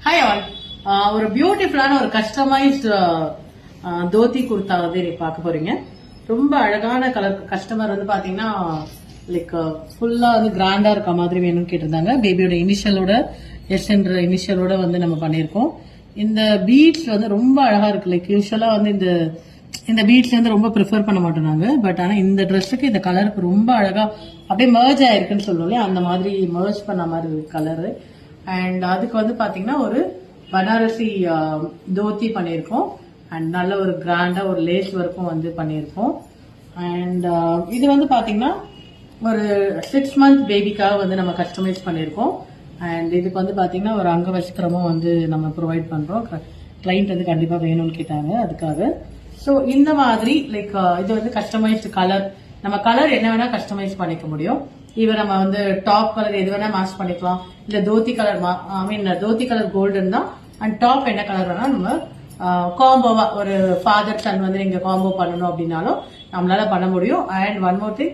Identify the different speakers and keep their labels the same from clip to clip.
Speaker 1: Hi all. ஒரு பியூட்டிஃபுல்லான ஒரு கஸ்டமைஸ்டு தோத்தி குர்தா வந்து நீங்க பார்க்க போறீங்க. ரொம்ப அழகான கலர். கஸ்டமர் வந்து பாத்தீங்கன்னா லைக் ஃபுல்லா வந்து கிராண்டா இருக்க மாதிரி வேணும்னு கேட்டிருந்தாங்க. பேபியோட இனிஷியலோட எஸ் என்ற இனிஷியலோட வந்து நம்ம பண்ணிருக்கோம். இந்த பீட்ஸ் வந்து ரொம்ப அழகா இருக்கு. லைக் யூஸ்வலா வந்து இந்த பீட்ஸ் வந்து ரொம்ப ப்ரிஃபர் பண்ண மாட்டோம் நாங்க. பட் ஆனா இந்த ட்ரெஸ்ஸுக்கு இந்த கலருக்கு ரொம்ப அழகா அப்படியே மர்ஜ் ஆயிருக்குன்னு சொல்லுவோம் இல்லையா, அந்த மாதிரி மர்ஜ் பண்ண மாதிரி இருக்கு கலரு. அண்ட் அதுக்கு வந்து பாத்தீங்கன்னா ஒரு பனாரசி தோத்தி பண்ணியிருக்கோம். அண்ட் நல்ல ஒரு கிராண்டா ஒரு லேஸ் ஒர்க்கும் வந்து பண்ணியிருக்கோம். அண்ட் இது வந்து பாத்தீங்கன்னா ஒரு 6 month பேபிக்காக வந்து நம்ம கஸ்டமைஸ் பண்ணியிருக்கோம். அண்ட் இதுக்கு வந்து பாத்தீங்கன்னா ஒரு அங்க வஸ்திரமும் வந்து நம்ம ப்ரொவைட் பண்றோம். கிளைண்ட் வந்து கண்டிப்பா வேணும்னு கேட்டாங்க, அதுக்காக. ஸோ இந்த மாதிரி லைக் இது வந்து கஸ்டமைஸ்டு கலர். நம்ம கலர் என்ன வேணா கஸ்டமைஸ் பண்ணிக்க முடியும். இவன் நம்ம வந்து டாப் கலர் எது வேணா மேட்ச் பண்ணிக்கலாம். இல்ல dhoti colour dhoti colour golden தான். அண்ட் டாப் என்ன கலர் வேணா நம்ம காம்போவா ஒரு ஃபாதர் சன் வந்து நீங்க காம்போ பண்ணணும் அப்படின்னாலும் நம்மளால பண்ண முடியும். அண்ட் ஒன் மோர் திங்,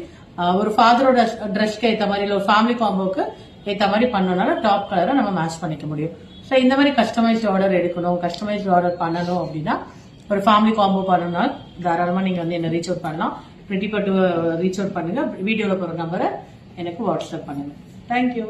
Speaker 1: ஒரு ஃபாதரோட ட்ரெஸ்க்கு ஏற்ற மாதிரி இல்ல ஒரு ஃபேமிலி காம்போக்கு ஏற்ற மாதிரி பண்ணனால டாப் கலரை நம்ம மேட்ச் பண்ணிக்க முடியும். ஸோ இந்த மாதிரி கஸ்டமைஸ்ட் ஆர்டர் எடுக்கணும், கஸ்டமைஸ்ட் ஆர்டர் பண்ணணும் அப்படின்னா ஒரு ஃபேமிலி காம்போ பண்ணணும்னா தாராளமா நீங்க வந்து என்ன ரீச் அவுட் பண்ணலாம். பிரிட்டி பட்டு ரீச் அவுட் பண்ணுங்க. வீடியோல போற நம்பரை எனக்கு வாட்ஸ்அப் பண்ணுங்க. தேங்க்யூ.